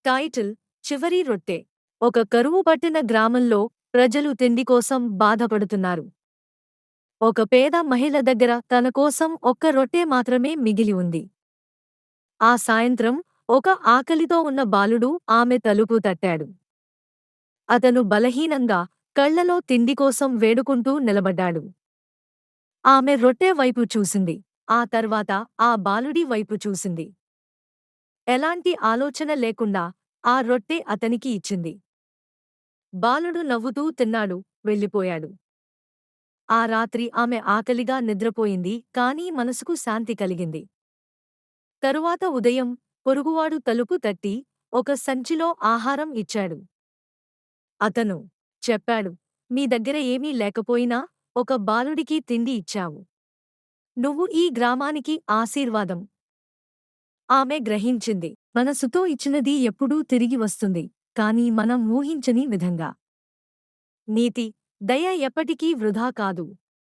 Title: చివరి రొట్టె. ఒక కరువు పట్టిన గ్రామంలో ప్రజలు తిండి కోసం బాధపడుతున్నారు. ఒక పేద మహిళ దగ్గర తన కోసం ఒక్క రొట్టె మాత్రమే మిగిలి ఉంది. ఆ సాయంత్రం ఒక ఆకలితో ఉన్న బాలుడు ఆమె తలుపు తట్టాడు. అతను బలహీనంగా, కళ్లలో తిండి కోసం వేడుకుంటూ నిలబడ్డాడు. ఆమె రొట్టె వైపు చూసింది. ఆ తర్వాత ఆ బాలుడి వైపు చూసింది. ఎలాంటి ఆలోచన లేకుండా ఆ రొట్టె అతనికి ఇచ్చింది. బాలుడు నవ్వుతూ తిన్నాడు, వెళ్ళిపోయాడు. ఆ రాత్రి ఆమె ఆకలిగా నిద్రపోయింది, కానీ మనసుకు శాంతి కలిగింది. తరువాత ఉదయం పొరుగువాడు తలుపు తట్టి ఒక సంచిలో ఆహారం ఇచ్చాడు. అతను చెప్పాడు, మీ దగ్గర ఏమీ లేకపోయినా ఒక బాలుడికి తిండి ఇచ్చావు. నువ్వు ఈ గ్రామానికి ఆశీర్వాదం. ఆమె గ్రహించింది. మనసుతో ఇచ్చినది ఎప్పుడూ తిరిగి వస్తుంది, కానీ మనం ఊహించని విధంగా. నీతి: దయ ఎప్పటికీ వృధా కాదు.